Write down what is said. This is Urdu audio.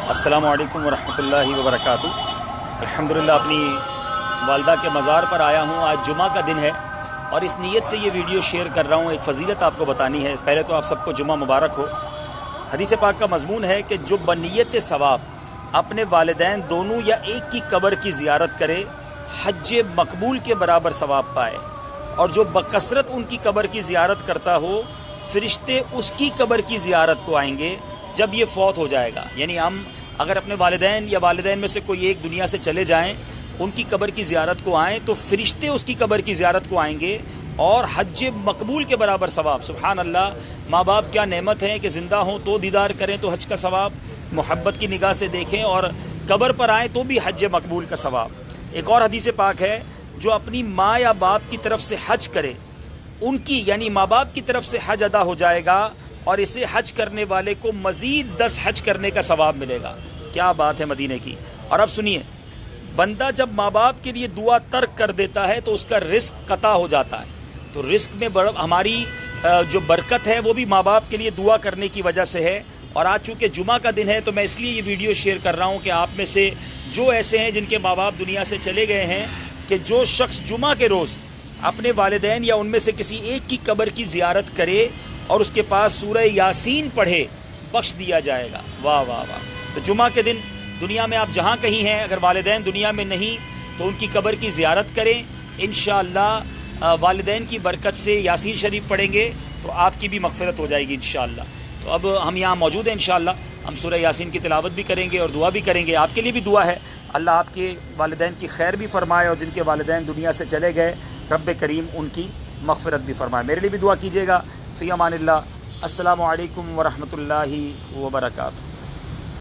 السلام علیکم ورحمۃ اللہ وبرکاتہ۔ الحمدللہ اپنی والدہ کے مزار پر آیا ہوں۔ آج جمعہ کا دن ہے اور اس نیت سے یہ ویڈیو شیئر کر رہا ہوں، ایک فضیلت آپ کو بتانی ہے۔ پہلے تو آپ سب کو جمعہ مبارک ہو۔ حدیث پاک کا مضمون ہے کہ جو بنیت ثواب اپنے والدین دونوں یا ایک کی قبر کی زیارت کرے، حج مقبول کے برابر ثواب پائے، اور جو بکثرت ان کی قبر کی زیارت کرتا ہو، فرشتے اس کی قبر کی زیارت کو آئیں گے جب یہ فوت ہو جائے گا۔ یعنی ہم اگر اپنے والدین یا والدین میں سے کوئی ایک دنیا سے چلے جائیں، ان کی قبر کی زیارت کو آئیں تو فرشتے اس کی قبر کی زیارت کو آئیں گے اور حج مقبول کے برابر ثواب۔ سبحان اللہ، ماں باپ کیا نعمت ہے کہ زندہ ہوں تو دیدار کریں تو حج کا ثواب، محبت کی نگاہ سے دیکھیں اور قبر پر آئیں تو بھی حج مقبول کا ثواب۔ ایک اور حدیث پاک ہے، جو اپنی ماں یا باپ کی طرف سے حج کرے، ان کی یعنی ماں باپ کی طرف سے حج ادا ہو جائے گا اور اسے حج کرنے والے کو مزید 10 حج کرنے کا ثواب ملے گا۔ کیا بات ہے مدینے کی۔ اور اب سنیے، بندہ جب ماں باپ کے لیے دعا ترک کر دیتا ہے تو اس کا رزق قطع ہو جاتا ہے۔ تو رزق میں ہماری جو برکت ہے وہ بھی ماں باپ کے لیے دعا کرنے کی وجہ سے ہے۔ اور آج چونکہ جمعہ کا دن ہے تو میں اس لیے یہ ویڈیو شیئر کر رہا ہوں کہ آپ میں سے جو ایسے ہیں جن کے ماں باپ دنیا سے چلے گئے ہیں، کہ جو شخص جمعہ کے روز اپنے والدین یا ان میں سے کسی ایک کی قبر کی زیارت کرے اور اس کے پاس سورہ یاسین پڑھے، بخش دیا جائے گا۔ واہ واہ واہ۔ تو جمعہ کے دن دنیا میں آپ جہاں کہیں ہیں، اگر والدین دنیا میں نہیں تو ان کی قبر کی زیارت کریں۔ انشاءاللہ والدین کی برکت سے یاسین شریف پڑھیں گے تو آپ کی بھی مغفرت ہو جائے گی انشاءاللہ۔ تو اب ہم یہاں موجود ہیں، انشاءاللہ ہم سورہ یاسین کی تلاوت بھی کریں گے اور دعا بھی کریں گے۔ آپ کے لیے بھی دعا ہے، اللہ آپ کے والدین کی خیر بھی فرمائے، اور جن کے والدین دنیا سے چلے گئے رب کریم ان کی مغفرت بھی فرمائے۔ میرے لیے بھی دعا کیجیے گا۔ فی امان اللہ۔ السلام علیکم ورحمۃ اللہ وبرکاتہ۔